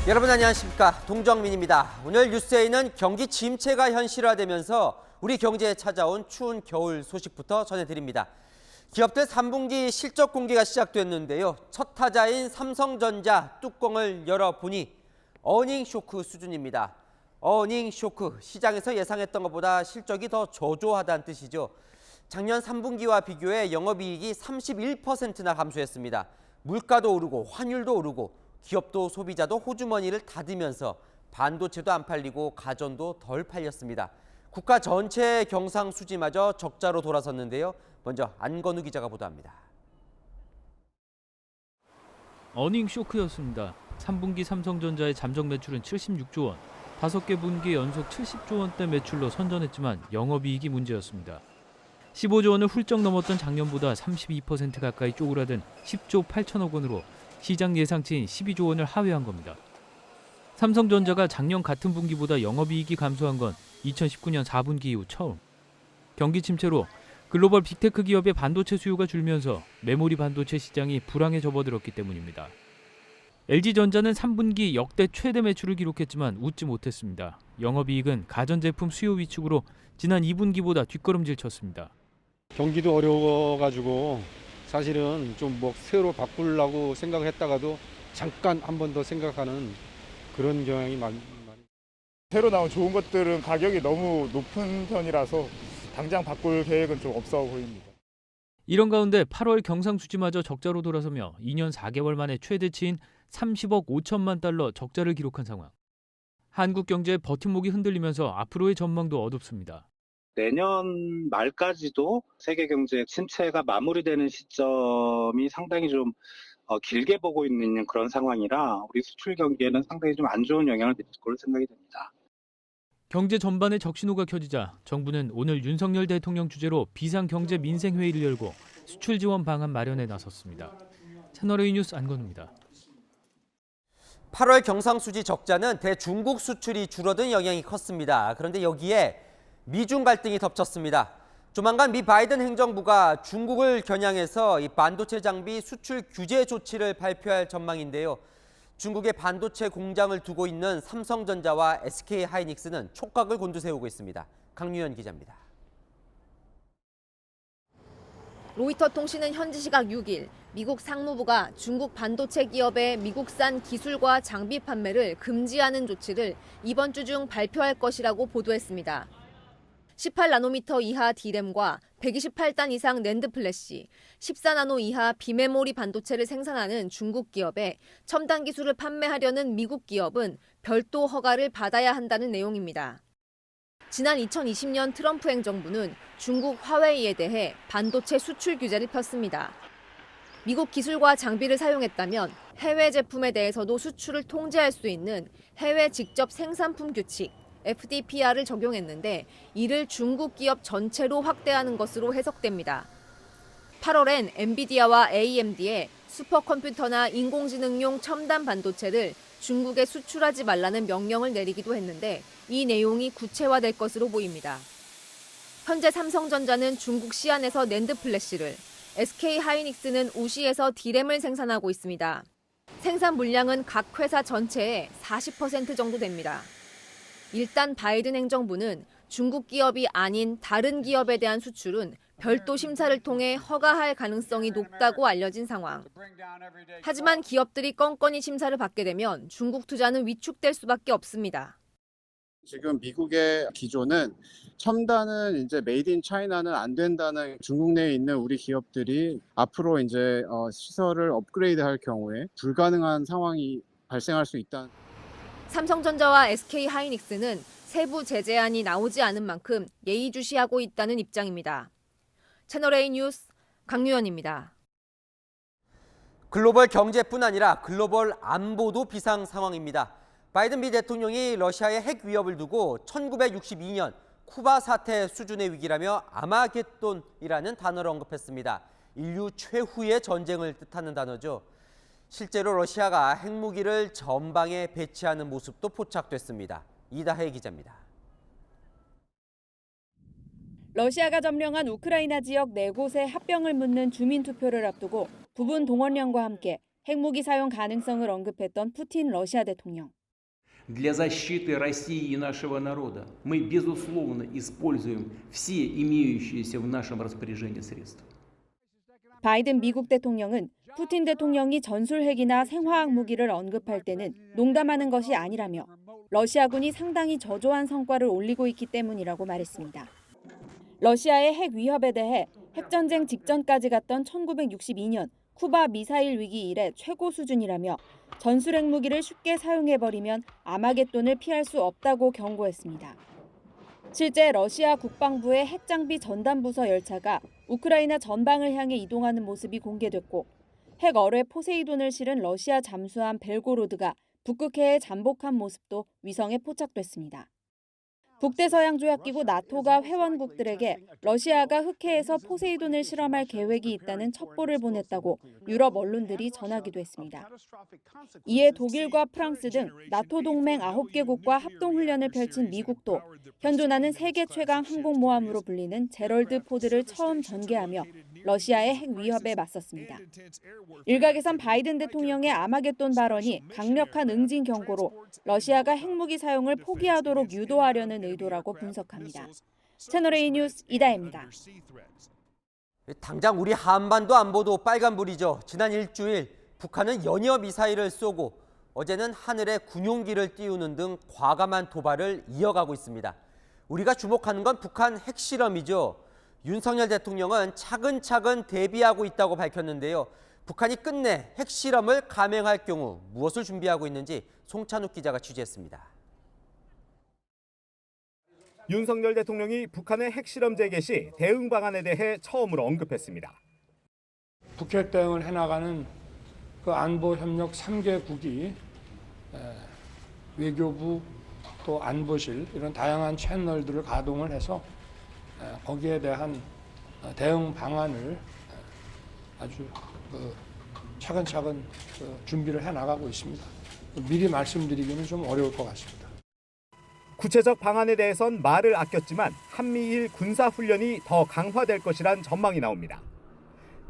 여러분 안녕하십니까, 동정민입니다. 오늘 뉴스에는 경기 침체가 현실화되면서 우리 경제에 찾아온 추운 겨울 소식부터 전해드립니다. 기업들 3분기 실적 공개가 시작됐는데요. 첫 타자인 삼성전자 뚜껑을 열어보니 어닝 쇼크 수준입니다. 어닝 쇼크, 시장에서 예상했던 것보다 실적이 더 저조하다는 뜻이죠. 작년 3분기와 비교해 영업이익이 31%나 감소했습니다. 물가도 오르고 환율도 오르고 기업도 소비자도 호주머니를 닫으면서 반도체도 안 팔리고 가전도 덜 팔렸습니다. 국가 전체 경상수지마저 적자로 돌아섰는데요. 먼저 안건우 기자가 보도합니다. 어닝 쇼크였습니다. 3분기 삼성전자의 잠정 매출은 76조 원, 5개 분기 연속 70조 원대 매출로 선전했지만 영업이익이 문제였습니다. 15조 원을 훌쩍 넘었던 작년보다 32% 가까이 쪼그라든 10조 8천억 원으로 시장 예상치인 12조 원을 하회한 겁니다. 삼성전자가 작년 같은 분기보다 영업이익이 감소한 건 2019년 4분기 이후 처음. 경기 침체로 글로벌 빅테크 기업의 반도체 수요가 줄면서 메모리 반도체 시장이 불황에 접어들었기 때문입니다. LG전자는 3분기 역대 최대 매출을 기록했지만 웃지 못했습니다. 영업이익은 가전제품 수요 위축으로 지난 2분기보다 뒷걸음질 쳤습니다. 경기도 어려워가지고 사실은 좀 뭐 새로 바꾸려고 생각을 했다가도 잠깐 한 번 더 생각하는 그런 경향이 많이. 새로 나온 좋은 것들은 가격이 너무 높은 편이라서 당장 바꿀 계획은 좀 없어 보입니다. 이런 가운데 8월 경상수지마저 적자로 돌아서며 2년 4개월 만에 최대치인 30억 5천만 달러 적자를 기록한 상황. 한국 경제의 버팀목이 흔들리면서 앞으로의 전망도 어둡습니다. 내년 말까지도 세계 경제 침체가 마무리되는 시점이 상당히 좀 길게 보고 있는 그런 상황이라 우리 수출 경기에는 상당히 좀 안 좋은 영향을 미칠 걸로 생각이 됩니다. 경제 전반에 적신호가 켜지자 정부는 오늘 윤석열 대통령 주재로 비상경제 민생회의를 열고 수출 지원 방안 마련에 나섰습니다. 채널A 뉴스 안건우입니다. 8월 경상수지 적자는 대중국 수출이 줄어든 영향이 컸습니다. 그런데 여기에 미중 갈등이 덮쳤습니다. 조만간 미 바이든 행정부가 중국을 겨냥해서 이 반도체 장비 수출 규제 조치를 발표할 전망인데요. 중국의 반도체 공장을 두고 있는 삼성전자와 SK하이닉스는 촉각을 곤두세우고 있습니다. 강유현 기자입니다. 로이터 통신은 현지 시각 6일 미국 상무부가 중국 반도체 기업의 미국산 기술과 장비 판매를 금지하는 조치를 이번 주 중 발표할 것이라고 보도했습니다. 18나노미터 이하 D램과 128단 이상 낸드 플래시, 14나노 이하 비메모리 반도체를 생산하는 중국 기업에 첨단 기술을 판매하려는 미국 기업은 별도 허가를 받아야 한다는 내용입니다. 지난 2020년 트럼프 행정부는 중국 화웨이에 대해 반도체 수출 규제를 폈습니다. 미국 기술과 장비를 사용했다면 해외 제품에 대해서도 수출을 통제할 수 있는 해외 직접 생산품 규칙, FDPR을 적용했는데 이를 중국 기업 전체로 확대하는 것으로 해석됩니다. 8월엔 엔비디아와 AMD의 슈퍼컴퓨터나 인공지능용 첨단 반도체를 중국에 수출하지 말라는 명령을 내리기도 했는데 이 내용이 구체화될 것으로 보입니다. 현재 삼성전자는 중국 시안에서 낸드 플래시를, SK하이닉스는 우시에서 D램을 생산하고 있습니다. 생산 물량은 각 회사 전체의 40% 정도 됩니다. 일단 바이든 행정부는 중국 기업이 아닌 다른 기업에 대한 수출은 별도 심사를 통해 허가할 가능성이 높다고 알려진 상황. 하지만 기업들이 건건히 심사를 받게 되면 중국 투자는 위축될 수밖에 없습니다. 지금 미국의 기조는 첨단은 이제 메이드 인 차이나는 안 된다는 중국 내에 있는 우리 기업들이 앞으로 이제 시설을 업그레이드할 경우에 불가능한 상황이 발생할 수 있다. 삼성전자와 SK하이닉스는 세부 제재안이 나오지 않은 만큼 예의주시하고 있다는 입장입니다. 채널A 뉴스 강유현입니다. 글로벌 경제뿐 아니라 글로벌 안보도 비상 상황입니다. 바이든 미 대통령이 러시아의 핵 위협을 두고 1962년 쿠바 사태 수준의 위기라며 아마겟돈이라는 단어를 언급했습니다. 인류 최후의 전쟁을 뜻하는 단어죠. 실제로 러시아가 핵무기를 전방에 배치하는 모습도 포착됐습니다. 이다혜 기자입니다. 러시아가 점령한 우크라이나 지역 4곳의 합병을 묻는 주민투표를 앞두고 부분 동원령과 함께 핵무기 사용 가능성을 언급했던 푸틴 러시아 대통령. Для защиты России и нашего народа мы, безусловно, используем все имеющиеся в нашем распоряжении средства. 바이든 미국 대통령은 푸틴 대통령이 전술핵이나 생화학 무기를 언급할 때는 농담하는 것이 아니라며 러시아군이 상당히 저조한 성과를 올리고 있기 때문이라고 말했습니다. 러시아의 핵 위협에 대해 핵전쟁 직전까지 갔던 1962년 쿠바 미사일 위기 이래 최고 수준이라며 전술핵 무기를 쉽게 사용해버리면 아마겟돈을 피할 수 없다고 경고했습니다. 실제 러시아 국방부의 핵장비 전담부서 열차가 우크라이나 전방을 향해 이동하는 모습이 공개됐고 핵 어뢰 포세이돈을 실은 러시아 잠수함 벨고로드가 북극해에 잠복한 모습도 위성에 포착됐습니다. 북대서양조약기구 나토가 회원국들에게 러시아가 흑해에서 포세이돈을 실험할 계획이 있다는 첩보를 보냈다고 유럽 언론들이 전하기도 했습니다. 이에 독일과 프랑스 등 나토 동맹 9개국과 합동훈련을 펼친 미국도 현존하는 세계 최강 항공모함으로 불리는 제럴드 포드를 처음 전개하며 러시아의 핵 위협에 맞섰습니다. 일각에선 바이든 대통령의 아마겟돈 발언이 강력한 응징 경고로 러시아가 핵무기 사용을 포기하도록 유도하려는 의도라고 분석합니다. 채널A 뉴스 이다혜입니다. 당장 우리 한반도 안보도 빨간불이죠. 지난 일주일 북한은 연이어 미사일을 쏘고 어제는 하늘에 군용기를 띄우는 등 과감한 도발을 이어가고 있습니다. 우리가 주목하는 건 북한 핵실험이죠. 윤석열 대통령은 차근차근 대비하고 있다고 밝혔는데요. 북한이 끝내 핵실험을 감행할 경우 무엇을 준비하고 있는지 송찬욱 기자가 취재했습니다. 윤석열 대통령이 북한의 핵실험 재개 시 대응 방안에 대해 처음으로 언급했습니다. 북핵 대응을 해나가는 그 안보협력 3개국이 외교부 또 안보실 이런 다양한 채널들을 가동을 해서 거기에 대한 대응 방안을 아주 차근차근 준비를 해나가고 있습니다. 미리 말씀드리기는 좀 어려울 것 같습니다. 구체적 방안에 대해선 말을 아꼈지만 한미일 군사훈련이 더 강화될 것이란 전망이 나옵니다.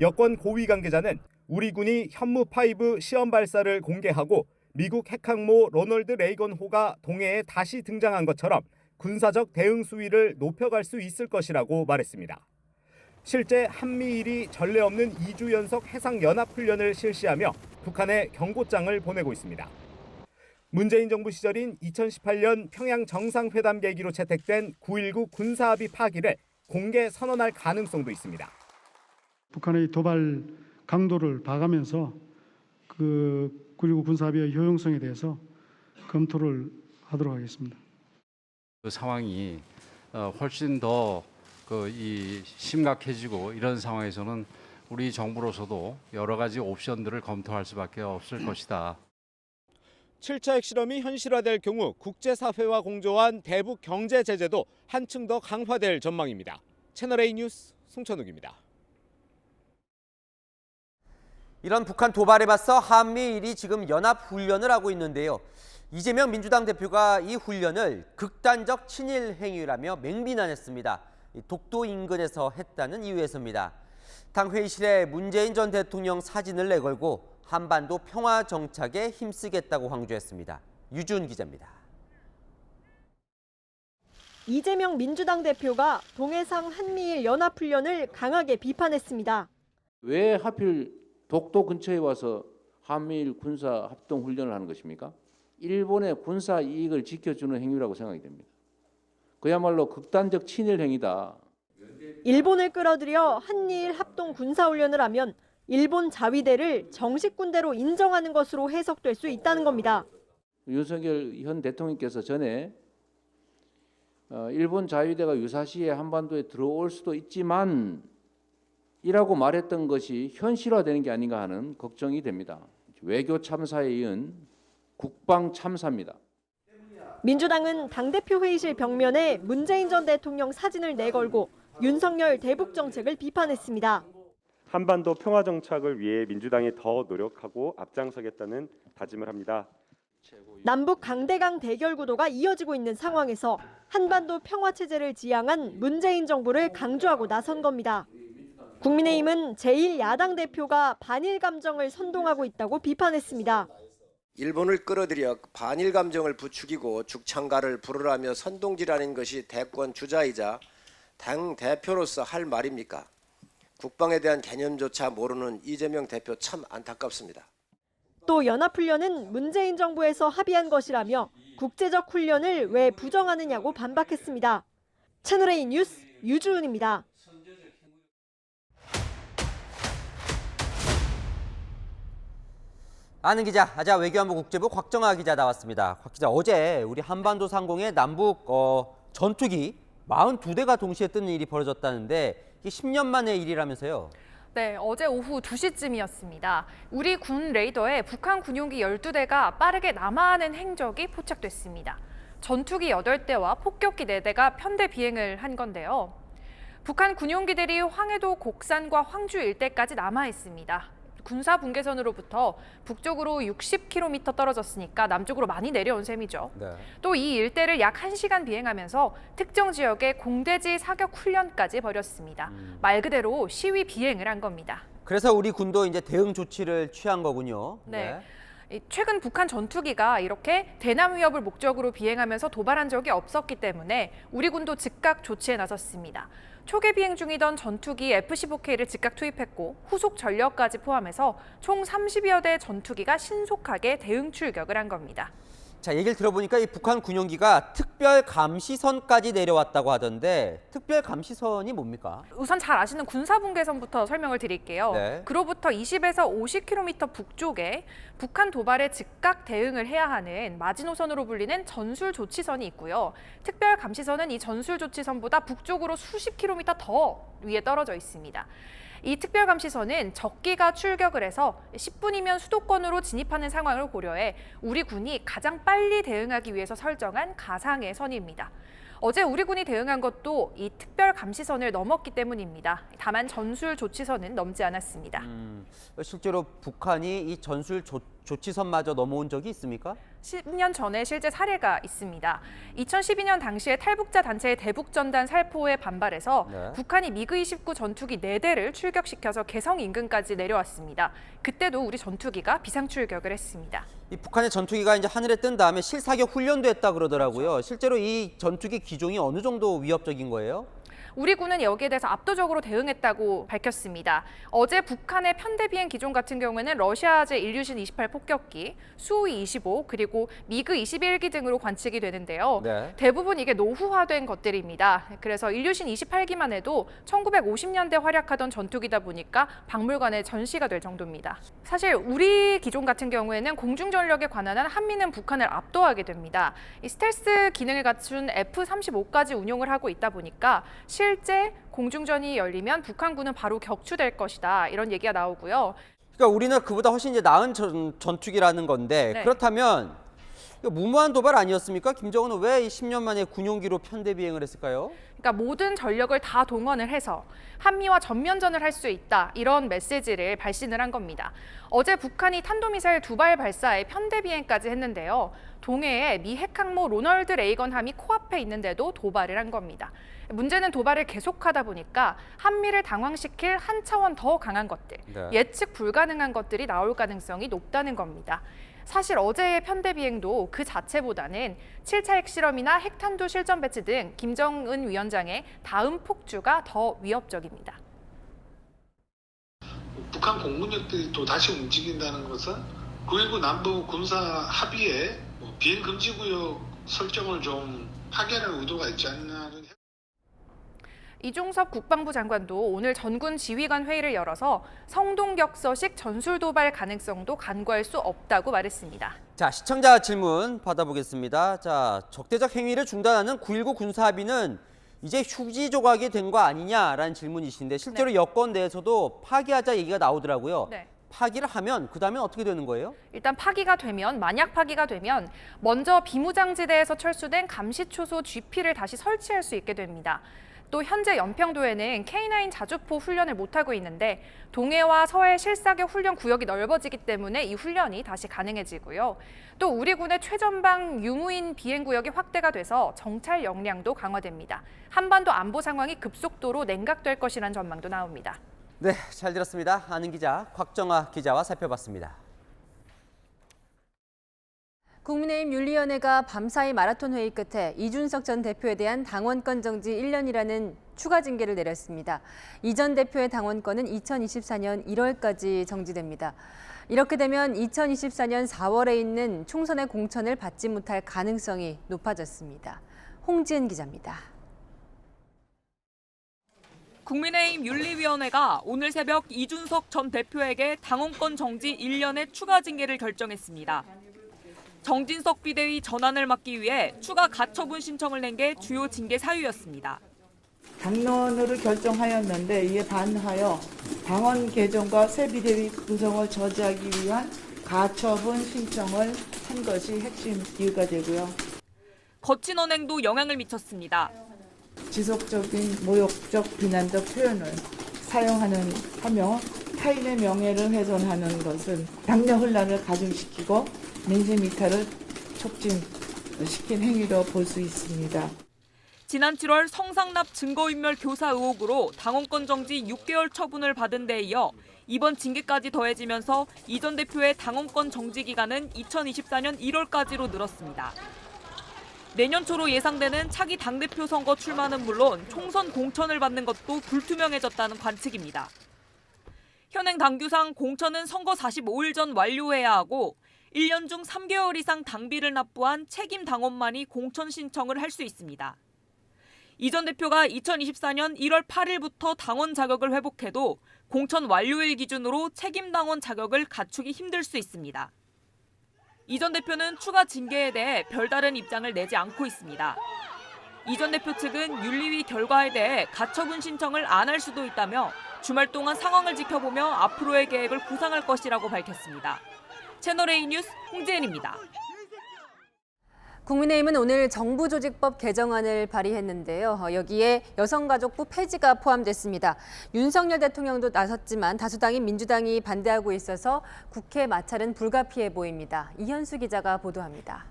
여권 고위 관계자는 우리 군이 현무5 시험 발사를 공개하고 미국 핵항모 로널드 레이건호가 동해에 다시 등장한 것처럼 군사적 대응 수위를 높여갈 수 있을 것이라고 말했습니다. 실제 한미일이 전례 없는 2주 연속 해상연합훈련을 실시하며 북한에 경고장을 보내고 있습니다. 문재인 정부 시절인 2018년 평양 정상회담 계기로 채택된 9.19 군사합의 파기를 공개 선언할 가능성도 있습니다. 북한의 도발 강도를 봐가면서 그 9.19 군사합의의 효용성에 대해서 검토를 하도록 하겠습니다. 그 상황이 훨씬 더 심각해지고 이런 상황에서는 우리 정부로서도 여러 가지 옵션들을 검토할 수밖에 없을 것이다. 7차 핵실험이 현실화될 경우 국제사회와 공조한 대북 경제 제재도 한층 더 강화될 전망입니다. 채널A 뉴스 송천욱입니다. 이런 북한 도발에 맞서 한미일이 지금 연합훈련을 하고 있는데요. 이재명 민주당 대표가 이 훈련을 극단적 친일 행위라며 맹비난했습니다. 독도 인근에서 했다는 이유에서입니다. 당 회의실에 문재인 전 대통령 사진을 내걸고 한반도 평화 정착에 힘쓰겠다고 강조했습니다. 유준 기자입니다. 이재명 민주당 대표가 동해상 한미일 연합훈련을 강하게 비판했습니다. 왜 하필 독도 근처에 와서 한미일 군사 합동 훈련을 하는 것입니까? 일본의 군사 이익을 지켜주는 행위라고 생각이 됩니다. 그야말로 극단적 친일 행위다. 일본을 끌어들여 한미일 합동 군사훈련을 하면 일본 자위대를 정식 군대로 인정하는 것으로 해석될 수 있다는 겁니다. 윤석열 현 대통령께서 전에 일본 자위대가 유사시에 한반도에 들어올 수도 있지만 이라고 말했던 것이 현실화되는 게 아닌가 하는 걱정이 됩니다. 외교 참사에 이은 국방 참사입니다. 민주당은 당대표 회의실 벽면에 문재인 전 대통령 사진을 내걸고 윤석열 대북 정책을 비판했습니다. 한반도 평화 정착을 위해 민주당이 더 노력하고 앞장서겠다는 다짐을 합니다. 남북 강대강 대결 구도가 이어지고 있는 상황에서 한반도 평화 체제를 지향한 문재인 정부를 강조하고 나선 겁니다. 국민의힘은 제1야당 대표가 반일 감정을 선동하고 있다고 비판했습니다. 일본을 끌어들여 반일 감정을 부추기고 죽창가를 부르라며 선동질하는 것이 대권 주자이자 당 대표로서 할 말입니까? 국방에 대한 개념조차 모르는 이재명 대표 참 안타깝습니다. 또 연합훈련은 문재인 정부에서 합의한 것이라며 국제적 훈련을 왜 부정하느냐고 반박했습니다. 채널A 뉴스 유주은입니다. 아는 기자, 아자 외교안보 국제부 곽정아 기자 나왔습니다. 곽 기자, 어제 우리 한반도 상공에 남북 전투기 42대가 동시에 뜨는 일이 벌어졌다는데 이게 10년 만의 일이라면서요? 네, 어제 오후 2시쯤이었습니다. 우리 군 레이더에 북한 군용기 12대가 빠르게 남하하는 행적이 포착됐습니다. 전투기 8대와 폭격기 4대가 편대 비행을 한 건데요. 북한 군용기들이 황해도 곡산과 황주 일대까지 남아 있습니다. 군사 분계선으로부터 북쪽으로 60km 떨어졌으니까 남쪽으로 많이 내려온 셈이죠. 네. 또 이 일대를 약 1시간 비행하면서 특정 지역의 공대지 사격 훈련까지 벌였습니다. 말 그대로 시위 비행을 한 겁니다. 그래서 우리 군도 이제 대응 조치를 취한 거군요. 네. 최근 북한 전투기가 이렇게 대남 위협을 목적으로 비행하면서 도발한 적이 없었기 때문에 우리 군도 즉각 조치에 나섰습니다. 초계 비행 중이던 전투기 F-15K를 즉각 투입했고 후속 전력까지 포함해서 총 30여 대 전투기가 신속하게 대응 출격을 한 겁니다. 자, 얘기를 들어보니까 이 북한 군용기가 특별 감시선까지 내려왔다고 하던데 특별 감시선이 뭡니까? 우선 잘 아시는 군사분계선부터 설명을 드릴게요. 네. 그로부터 20에서 50km 북쪽에 북한 도발에 즉각 대응을 해야 하는 마지노선으로 불리는 전술조치선이 있고요. 특별 감시선은 이 전술조치선보다 북쪽으로 수십 킬로미터 더 위에 떨어져 있습니다. 이 특별감시선은 적기가 출격을 해서 10분이면 수도권으로 진입하는 상황을 고려해 우리 군이 가장 빨리 대응하기 위해서 설정한 가상의 선입니다. 어제 우리 군이 대응한 것도 이 특별감시선을 넘었기 때문입니다. 다만 전술조치선은 넘지 않았습니다. 실제로 북한이 이 전술조치선마저 넘어온 적이 있습니까? 10년 전에 실제 사례가 있습니다. 2012년 당시에 탈북자 단체의 대북전단 살포에 반발해서 네. 북한이 미그-29 전투기 4대를 출격시켜서 개성 인근까지 내려왔습니다. 그때도 우리 전투기가 비상출격을 했습니다. 이 북한의 전투기가 이제 하늘에 뜬 다음에 실사격 훈련도 했다 그러더라고요. 실제로 이 전투기 기종이 어느 정도 위협적인 거예요? 우리 군은 여기에 대해서 압도적으로 대응했다고 밝혔습니다. 어제 북한의 편대 비행 기종 같은 경우에는 러시아제 일류신 28 폭격기, 수호이 25, 그리고 미그 21기 등으로 관측이 되는데요. 네. 대부분 이게 노후화된 것들입니다. 그래서 일류신 28기만 해도 1950년대 활약하던 전투기다 보니까 박물관에 전시가 될 정도입니다. 사실 우리 기종 같은 경우에는 공중전력에 관한 한 한미는 북한을 압도하게 됩니다. 이 스텔스 기능을 갖춘 F-35까지 운용을 하고 있다 보니까 실제 공중전이 열리면 북한군은 바로 격추될 것이다. 이런 얘기가 나오고요. 그러니까 우리는 그보다 훨씬 이제 나은 전투기라는 건데 네. 그렇다면 무모한 도발 아니었습니까? 김정은은 왜 10년 만에 군용기로 편대 비행을 했을까요? 그러니까 모든 전력을 다 동원을 해서 한미와 전면전을 할 수 있다. 이런 메시지를 발신을 한 겁니다. 어제 북한이 탄도미사일 2발 발사에 편대 비행까지 했는데요. 동해에 미 핵항모 로널드 레이건 함이 코앞에 있는데도 도발을 한 겁니다. 문제는 도발을 계속하다 보니까 한미를 당황시킬 한 차원 더 강한 것들, 네. 예측 불가능한 것들이 나올 가능성이 높다는 겁니다. 사실 어제의 편대 비행도 그 자체보다는 7차 핵실험이나 핵탄두 실전 배치 등 김정은 위원장의 다음 폭주가 더 위협적입니다. 북한 공군력들이 또 다시 움직인다는 것은 9.19 남북 군사 합의에 비행 금지 구역 설정을 좀 파기하는 의도가 있지 않나. 이종섭 국방부 장관도 오늘 전군 지휘관 회의를 열어서 성동격서식 전술 도발 가능성도 간과할 수 없다고 말했습니다. 자, 시청자 질문 받아보겠습니다. 자, 적대적 행위를 중단하는 9.19 군사합의는 이제 휴지 조각이 된 거 아니냐라는 질문이신데 실제로 네. 여권 내에서도 파기하자 얘기가 나오더라고요. 네. 파기를 하면 그다음에 어떻게 되는 거예요? 일단 만약 파기가 되면 먼저 비무장지대에서 철수된 감시초소 GP를 다시 설치할 수 있게 됩니다. 또 현재 연평도에는 K9 자주포 훈련을 못하고 있는데 동해와 서해 실사격 훈련 구역이 넓어지기 때문에 이 훈련이 다시 가능해지고요. 또 우리 군의 최전방 유무인 비행 구역이 확대가 돼서 정찰 역량도 강화됩니다. 한반도 안보 상황이 급속도로 냉각될 것이라는 전망도 나옵니다. 네, 잘 들었습니다. 아는 기자 곽정아 기자와 살펴봤습니다. 국민의힘 윤리위원회가 밤사이 마라톤 회의 끝에 이준석 전 대표에 대한 당원권 정지 1년이라는 추가 징계를 내렸습니다. 이 전 대표의 당원권은 2024년 1월까지 정지됩니다. 이렇게 되면 2024년 4월에 있는 총선의 공천을 받지 못할 가능성이 높아졌습니다. 홍지은 기자입니다. 국민의힘 윤리위원회가 오늘 새벽 이준석 전 대표에게 당원권 정지 1년의 추가 징계를 결정했습니다. 정진석 비대위 전환을 막기 위해 추가 가처분 신청을 낸 게 주요 징계 사유였습니다. 당론으로 결정하였는데 이에 반하여 당원 개정과 새 비대위 구성을 저지하기 위한 가처분 신청을 한 것이 핵심 이유가 되고요. 거친 언행도 영향을 미쳤습니다. 지속적인 모욕적 비난적 표현을 하며 타인의 명예를 훼손하는 것은 당내 혼란을 가중시키고 민심 이탈을 촉진시킨 행위로 볼 수 있습니다. 지난 7월 성상납 증거인멸 교사 의혹으로 당원권 정지 6개월 처분을 받은 데 이어 이번 징계까지 더해지면서 이 전 대표의 당원권 정지 기간은 2024년 1월까지로 늘었습니다. 내년 초로 예상되는 차기 당대표 선거 출마는 물론 총선 공천을 받는 것도 불투명해졌다는 관측입니다. 현행 당규상 공천은 선거 45일 전 완료해야 하고 1년 중 3개월 이상 당비를 납부한 책임 당원만이 공천 신청을 할 수 있습니다. 이 전 대표가 2024년 1월 8일부터 당원 자격을 회복해도 공천 완료일 기준으로 책임 당원 자격을 갖추기 힘들 수 있습니다. 이 전 대표는 추가 징계에 대해 별다른 입장을 내지 않고 있습니다. 이 전 대표 측은 윤리위 결과에 대해 가처분 신청을 안 할 수도 있다며 주말 동안 상황을 지켜보며 앞으로의 계획을 구상할 것이라고 밝혔습니다. 채널A 뉴스 홍지은입니다. 국민의힘은 오늘 정부조직법 개정안을 발의했는데요. 여기에 여성가족부 폐지가 포함됐습니다. 윤석열 대통령도 나섰지만 다수당인 민주당이 반대하고 있어서 국회 마찰은 불가피해 보입니다. 이현수 기자가 보도합니다.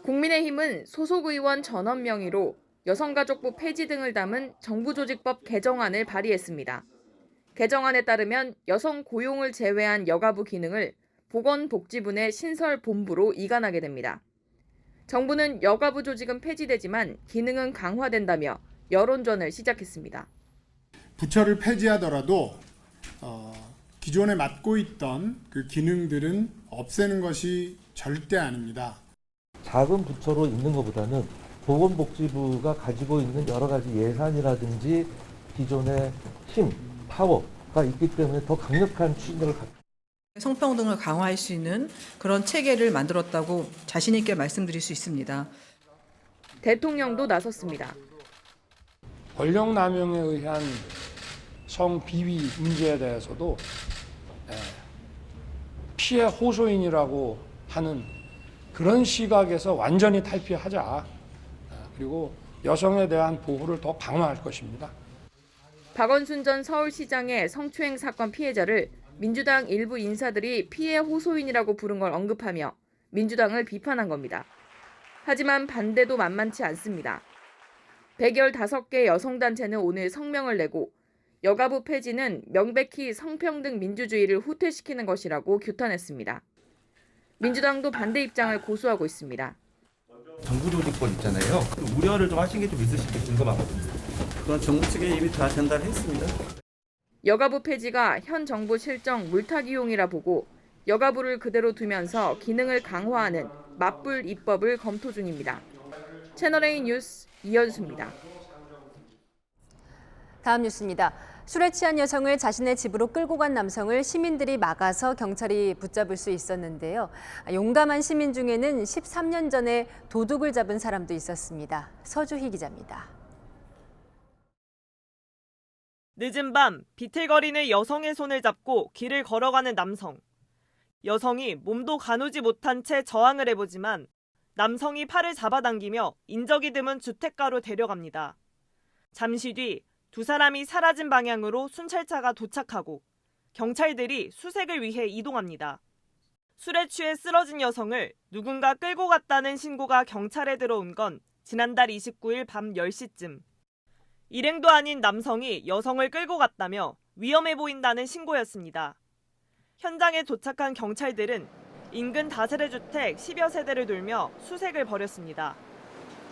국민의힘은 소속 의원 전원 명의로 여성가족부 폐지 등을 담은 정부조직법 개정안을 발의했습니다. 개정안에 따르면 여성 고용을 제외한 여가부 기능을 보건복지부 내 신설본부로 이관하게 됩니다. 정부는 여가부 조직은 폐지되지만 기능은 강화된다며 여론전을 시작했습니다. 부처를 폐지하더라도 기존에 맡고 있던 그 기능들은 없애는 것이 절대 아닙니다. 작은 부처로 있는 것보다는 보건복지부가 가지고 있는 여러 가지 예산이라든지 기존의 힘, 파워가 있기 때문에 더 강력한 추진력을 갖고 성평등을 강화할 수 있는 그런 체계를 만들었다고 자신 있게 말씀드릴 수 있습니다. 대통령도 나섰습니다. 권력 남용에 의한 성비위 문제에 대해서도 피해 호소인이라고 하는 그런 시각에서 완전히 탈피하자. 그리고 여성에 대한 보호를 더 강화할 것입니다. 박원순 전 서울시장의 성추행 사건 피해자를 민주당 일부 인사들이 피해 호소인이라고 부른 걸 언급하며 민주당을 비판한 겁니다. 하지만 반대도 만만치 않습니다. 115개 여성단체는 오늘 성명을 내고 여가부 폐지는 명백히 성평등 민주주의를 후퇴시키는 것이라고 규탄했습니다. 민주당도 반대 입장을 고수하고 있습니다. 정부조직법 있잖아요. 우려를 좀 하신 게 좀 있으실 게 궁금하거든요. 그건 정부 측에 이미 다 전달했습니다. 여가부 폐지가 현 정부 실정 물타기용이라 보고 여가부를 그대로 두면서 기능을 강화하는 맞불 입법을 검토 중입니다. 채널A 뉴스 이현수입니다. 다음 뉴스입니다. 술에 취한 여성을 자신의 집으로 끌고 간 남성을 시민들이 막아서 경찰이 붙잡을 수 있었는데요. 용감한 시민 중에는 13년 전에 도둑을 잡은 사람도 있었습니다. 서주희 기자입니다. 늦은 밤 비틀거리는 여성의 손을 잡고 길을 걸어가는 남성. 여성이 몸도 가누지 못한 채 저항을 해보지만 남성이 팔을 잡아당기며 인적이 드문 주택가로 데려갑니다. 잠시 뒤 두 사람이 사라진 방향으로 순찰차가 도착하고 경찰들이 수색을 위해 이동합니다. 술에 취해 쓰러진 여성을 누군가 끌고 갔다는 신고가 경찰에 들어온 건 지난달 29일 밤 10시쯤. 일행도 아닌 남성이 여성을 끌고 갔다며 위험해 보인다는 신고였습니다. 현장에 도착한 경찰들은 인근 다세대 주택 10여 세대를 돌며 수색을 벌였습니다.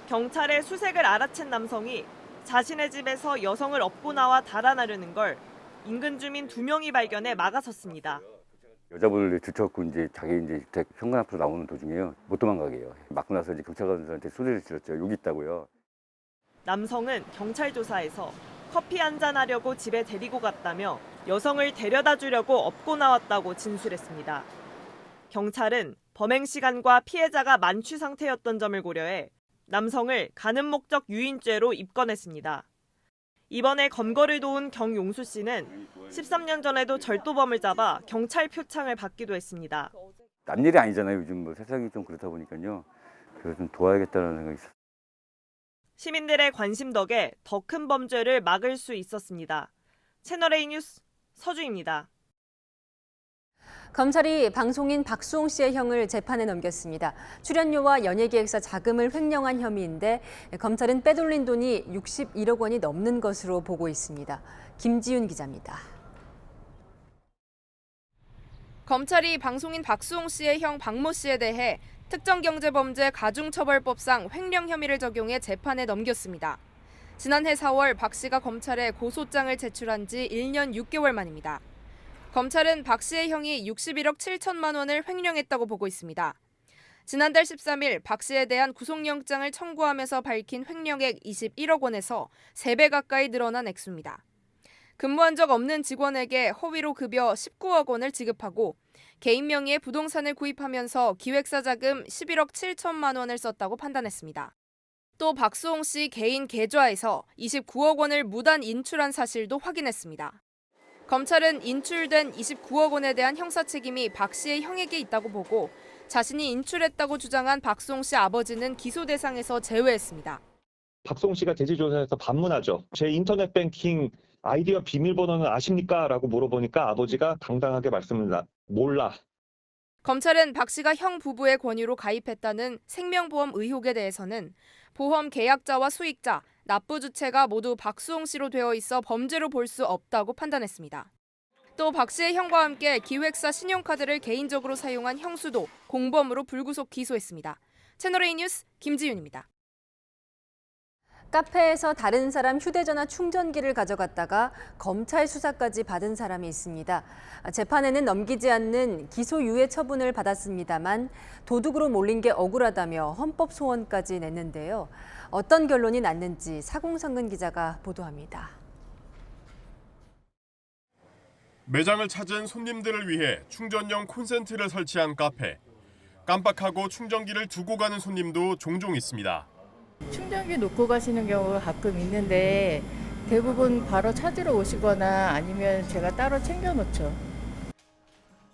경찰의 수색을 알아챈 남성이 자신의 집에서 여성을 업고 나와 달아나려는 걸 인근 주민 2명이 발견해 막아섰습니다. 여자분을 들쳐갖고 이제 자기 이제 주택 현관 앞으로 나오는 도중에요. 못 도망가게 해요. 맞고 나서 이제 경찰관들한테 소리를 질렀죠. 여기 있다고요. 남성은 경찰 조사에서 커피 한잔 하려고 집에 데리고 갔다며 여성을 데려다 주려고 업고 나왔다고 진술했습니다. 경찰은 범행 시간과 피해자가 만취 상태였던 점을 고려해 남성을 가는 목적 유인죄로 입건했습니다. 이번에 검거를 도운 경용수 씨는 13년 전에도 절도범을 잡아 경찰 표창을 받기도 했습니다. 남 일이 아니잖아요. 요즘 뭐 세상이 좀 그렇다 보니까요. 그래서 좀 도와야겠다는 생각이 있어요. 시민들의 관심 덕에 더 큰 범죄를 막을 수 있었습니다. 채널A 뉴스 서주입니다. 검찰이 방송인 박수홍 씨의 형을 재판에 넘겼습니다. 출연료와 연예기획사 자금을 횡령한 혐의인데 검찰은 빼돌린 돈이 61억 원이 넘는 것으로 보고 있습니다. 김지윤 기자입니다. 검찰이 방송인 박수홍 씨의 형 박모 씨에 대해 특정경제범죄 가중처벌법상 횡령 혐의를 적용해 재판에 넘겼습니다. 지난해 4월 박 씨가 검찰에 고소장을 제출한 지 1년 6개월 만입니다. 검찰은 박 씨의 형이 61억 7천만 원을 횡령했다고 보고 있습니다. 지난달 13일 박 씨에 대한 구속영장을 청구하면서 밝힌 횡령액 21억 원에서 3배 가까이 늘어난 액수입니다. 근무한 적 없는 직원에게 허위로 급여 19억 원을 지급하고 개인 명의의 부동산을 구입하면서 기획사 자금 11억 7천만 원을 썼다고 판단했습니다. 또 박수홍 씨 개인 계좌에서 29억 원을 무단 인출한 사실도 확인했습니다. 검찰은 인출된 29억 원에 대한 형사 책임이 박 씨의 형에게 있다고 보고 자신이 인출했다고 주장한 박수홍 씨 아버지는 기소 대상에서 제외했습니다. 박수홍 씨가 대지조사에서 반문하죠. 제 인터넷 뱅킹 아이디어 비밀번호는 아십니까? 라고 물어보니까 아버지가 당당하게 말씀을 몰라. 검찰은 박 씨가 형 부부의 권유로 가입했다는 생명보험 의혹에 대해서는 보험 계약자와 수익자, 납부 주체가 모두 박수홍 씨로 되어 있어 범죄로 볼 수 없다고 판단했습니다. 또 박 씨의 형과 함께 기획사 신용카드를 개인적으로 사용한 형수도 공범으로 불구속 기소했습니다. 채널A 뉴스 김지윤입니다. 카페에서 다른 사람 휴대전화 충전기를 가져갔다가 검찰 수사까지 받은 사람이 있습니다. 재판에는 넘기지 않는 기소유예 처분을 받았습니다만 도둑으로 몰린 게 억울하다며 헌법 소원까지 냈는데요. 어떤 결론이 났는지 사공성근 기자가 보도합니다. 매장을 찾은 손님들을 위해 충전용 콘센트를 설치한 카페. 깜빡하고 충전기를 두고 가는 손님도 종종 있습니다. 충전기 놓고 가시는 경우가 가끔 있는데 대부분 바로 찾으러 오시거나 아니면 제가 따로 챙겨놓죠.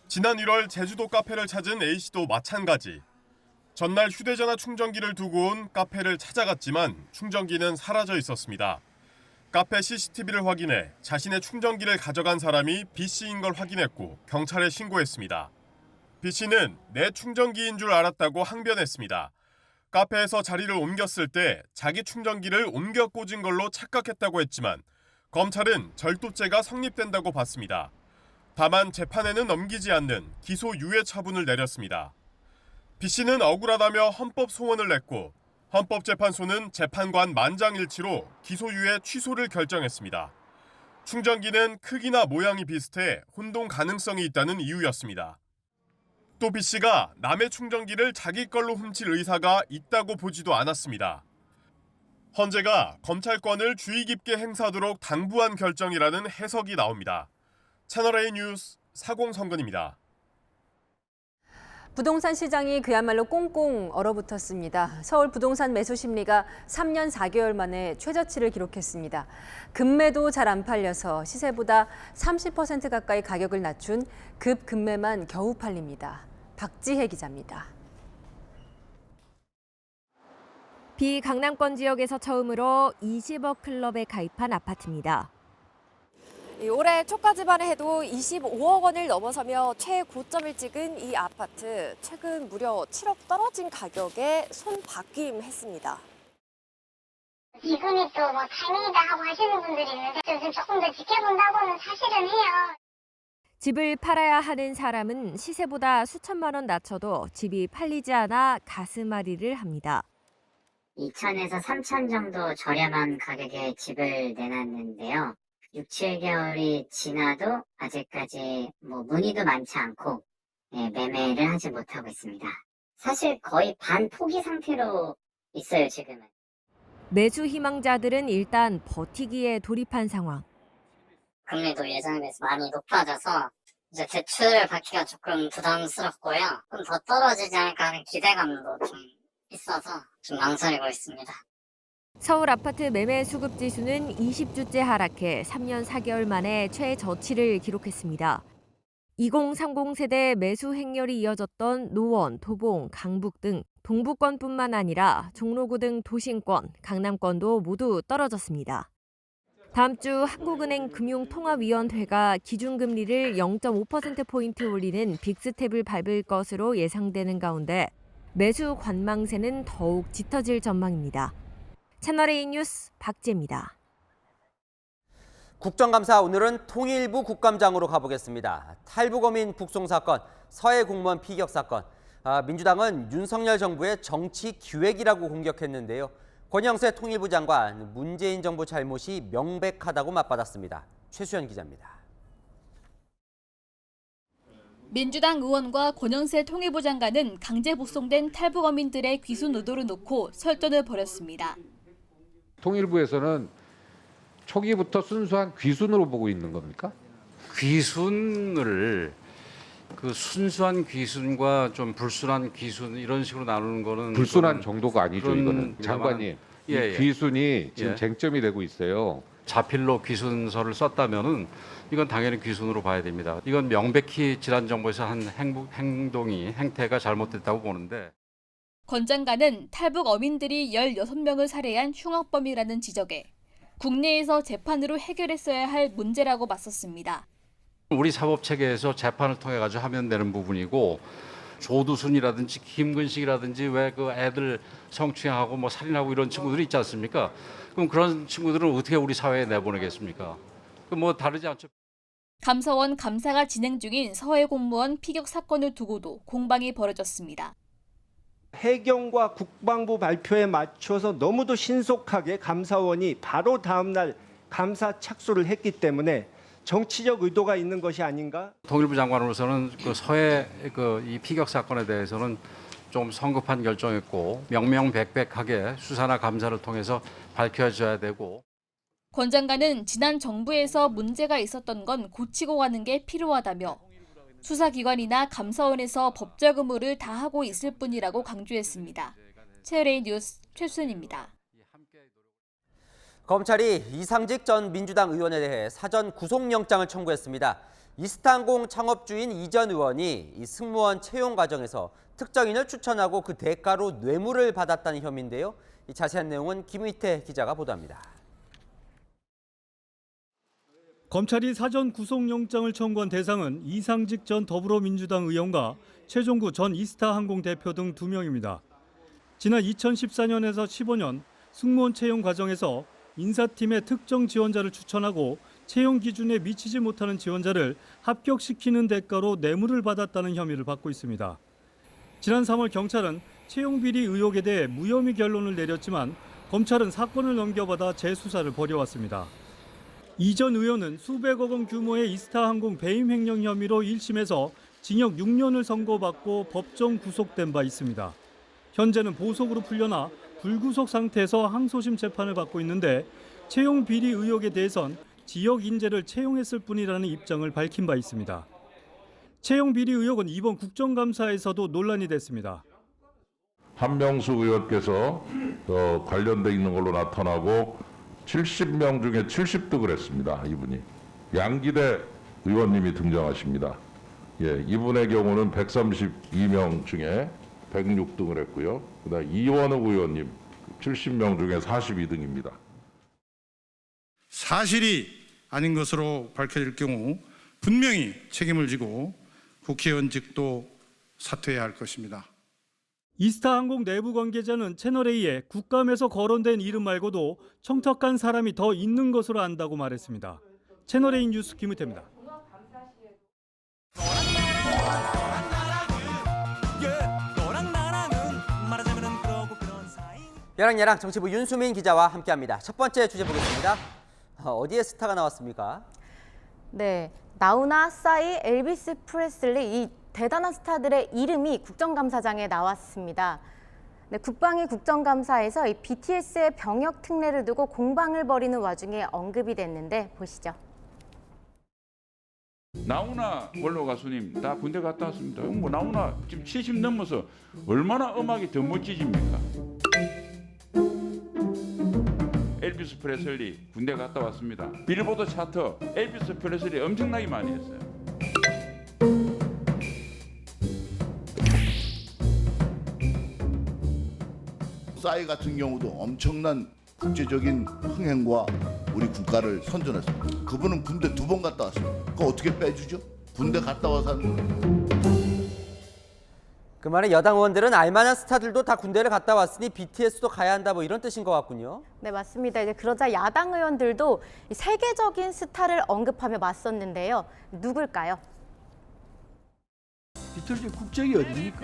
지난 1월 제주도 카페를 찾은 A씨도 마찬가지. 전날 휴대전화 충전기를 두고 온 카페를 찾아갔지만 충전기는 사라져 있었습니다. 카페 CCTV를 확인해 자신의 충전기를 가져간 사람이 B씨인 걸 확인했고 경찰에 신고했습니다. B씨는 내 충전기인 줄 알았다고 항변했습니다. 카페에서 자리를 옮겼을 때 자기 충전기를 옮겨 꽂은 걸로 착각했다고 했지만 검찰은 절도죄가 성립된다고 봤습니다. 다만 재판에는 넘기지 않는 기소유예 처분을 내렸습니다. B씨는 억울하다며 헌법 소원을 냈고 헌법재판소는 재판관 만장일치로 기소유예 취소를 결정했습니다. 충전기는 크기나 모양이 비슷해 혼동 가능성이 있다는 이유였습니다. 또 B씨가 남의 충전기를 자기 걸로 훔칠 의사가 있다고 보지도 않았습니다. 헌재가 검찰권을 주의 깊게 행사하도록 당부한 결정이라는 해석이 나옵니다. 채널A 뉴스 사공성근입니다. 부동산 시장이 그야말로 꽁꽁 얼어붙었습니다. 서울 부동산 매수 심리가 3년 4개월 만에 최저치를 기록했습니다. 급매도 잘 안 팔려서 시세보다 30% 가까이 가격을 낮춘 급급매만 겨우 팔립니다. 박지혜 기자입니다. 비강남권 지역에서 처음으로 20억 클럽에 가입한 아파트입니다. 올해 초까지만 해도 25억 원을 넘어서며 최고점을 찍은 이 아파트. 최근 무려 7억 떨어진 가격에 손바뀜했습니다. 이금이 또 뭐 다행이다 하고 하시는 분들이 있는데 좀 조금 더 지켜본다고는 사실은 해요. 집을 팔아야 하는 사람은 시세보다 수천만 원 낮춰도 집이 팔리지 않아 가슴앓이를 합니다. 2천에서 3천 정도 저렴한 가격에 집을 내놨는데요. 6, 7개월이 지나도 아직까지 문의도 많지 않고 매매를 하지 못하고 있습니다. 사실 거의 반포기 상태로 있어요, 지금은. 매수 희망자들은 일단 버티기에 돌입한 상황. 금리도 예전에 비해서 많이 높아져서 이제 대출을 받기가 조금 부담스럽고요. 좀 더 떨어지지 않을까 하는 기대감도 좀 있어서 좀 망설이고 있습니다. 서울 아파트 매매 수급 지수는 20주째 하락해 3년 4개월 만에 최저치를 기록했습니다. 2030 세대 매수 행렬이 이어졌던 노원, 도봉, 강북 등 동부권뿐만 아니라 종로구 등 도심권, 강남권도 모두 떨어졌습니다. 다음 주 한국은행 금융통화위원회가 기준금리를 0.5%포인트 올리는 빅스텝을 밟을 것으로 예상되는 가운데 매수 관망세는 더욱 짙어질 전망입니다. 채널A 뉴스 박재입니다. 국정감사 오늘은 통일부 국감장으로 가보겠습니다. 탈북어민 북송 사건, 서해 공무원 피격 사건. 민주당은 윤석열 정부의 정치 기획이라고 공격했는데요. 권영세 통일부 장관, 문재인 정부 잘못이 명백하다고 맞받았습니다. 최수연 기자입니다. 민주당 의원과 권영세 통일부 장관은 강제 북송된 탈북어민들의 귀순 의도를 놓고 설전을 벌였습니다. 통일부에서는 초기부터 순수한 귀순으로 보고 있는 겁니까? 귀순을 그 순수한 귀순과 좀 불순한 귀순 이런 식으로 나누는 거는 불순한 정도가 아니죠, 이거는. 장관님, 이 예. 귀순이 지금 쟁점이 되고 있어요. 자필로 귀순서를 썼다면은 이건 당연히 귀순으로 봐야 됩니다. 이건 명백히 지난 정부에서 한 행태가 잘못됐다고 보는데. 권 장관은 탈북 어민들이 16명을 살해한 흉악범이라는 지적에 국내에서 재판으로 해결했어야 할 문제라고 맞섰습니다. 우리 사법체계에서 재판을 통해 가지고 하면 되는 부분이고 조두순이라든지 김근식이라든지 왜 그 애들 성추행하고 뭐 살인하고 이런 친구들이 있지 않습니까? 그럼 그런 친구들은 어떻게 우리 사회에 내보내겠습니까? 그 뭐 다르지 않죠. 감사원 감사가 진행 중인 서해 공무원 피격 사건을 두고도 공방이 벌어졌습니다. 해경과 국방부 발표에 맞춰서 너무도 신속하게 감사원이 바로 다음 날 감사 착수를 했기 때문에 정치적 의도가 있는 것이 아닌가? 통일부 장관으로서는 그 서해 이 피격 사건에 대해서는 좀 성급한 결정했고 명명백백하게 수사나 감사를 통해서 밝혀져야 되고. 권 장관은 지난 정부에서 문제가 있었던 건 고치고 가는 게 필요하다며 수사기관이나 감사원에서 법적 의무를 다하고 있을 뿐이라고 강조했습니다. 채널A 뉴스 최수연입니다. 검찰이 이상직 전 민주당 의원에 대해 사전 구속영장을 청구했습니다. 이스타항공 창업주인 이 전 의원이 이 승무원 채용 과정에서 특정인을 추천하고 그 대가로 뇌물을 받았다는 혐의인데요. 이 자세한 내용은 김의태 기자가 보도합니다. 검찰이 사전 구속영장을 청구한 대상은 이상직 전 더불어민주당 의원과 최종구 전 이스타항공 대표 등 2명입니다. 지난 2014년에서 15년 승무원 채용 과정에서 인사팀의 특정 지원자를 추천하고 채용 기준에 미치지 못하는 지원자를 합격시키는 대가로 뇌물을 받았다는 혐의를 받고 있습니다. 지난 3월 경찰은 채용 비리 의혹에 대해 무혐의 결론을 내렸지만 검찰은 사건을 넘겨받아 재수사를 벌여왔습니다. 이 전 의원은 수백억 원 규모의 이스타항공 배임 횡령 혐의로 1심에서 징역 6년을 선고받고 법정 구속된 바 있습니다. 현재는 보석으로 풀려나 불구속 상태에서 항소심 재판을 받고 있는데 채용 비리 의혹에 대해선 지역 인재를 채용했을 뿐이라는 입장을 밝힌 바 있습니다. 채용 비리 의혹은 이번 국정감사에서도 논란이 됐습니다. 한명수 의원께서 관련돼 있는 걸로 나타나고 70명 중에 70득을 했습니다. 이분이. 양기대 의원님이 등장하십니다. 예, 이분의 경우는 132명 중에 106등을 했고요. 그다음 이원욱 의원님 70명 중에 42등입니다. 사실이 아닌 것으로 밝혀질 경우 분명히 책임을 지고 국회의원직도 사퇴해야 할 것입니다. 이스타항공 내부 관계자는 채널A에 국감에서 거론된 이름 말고도 청탁한 사람이 더 있는 것으로 안다고 말했습니다. 채널A 뉴스 김우태입니다. 야랑 정치부 윤수민 기자와 함께합니다. 첫 번째 주제 보겠습니다. 어디에 스타가 나왔습니까? 네, 나우나, 싸이, 엘비스 프레슬리 이 대단한 스타들의 이름이 국정감사장에 나왔습니다. 네, 국방위 국정감사에서 이 BTS의 병역 특례를 두고 공방을 벌이는 와중에 언급이 됐는데 보시죠. 나훈아 원로 가수님 다 군대 갔다 왔습니다. 뭐 나훈아 지금 70 넘어서 얼마나 음악이 더 멋지집니까? 엘비스 프레슬리 군대 갔다 왔습니다. 빌보드 차트 엘비스 프레슬리 엄청나게 많이 했어요. 싸이 같은 경우도 엄청난 국제적인 흥행과 우리 국가를 선전했습니다. 그분은 군대 2번 갔다 왔습니다. 그거 어떻게 빼주죠? 군대 갔다 와서 하는. 그 말은 여당 의원들은 알만한 스타들도 다 군대를 갔다 왔으니 BTS도 가야 한다 뭐 이런 뜻인 것 같군요. 네, 맞습니다. 이제 그러자 야당 의원들도 세계적인 스타를 언급하며 맞섰는데요. 누굴까요? 비틀즈 국적이 어디입니까?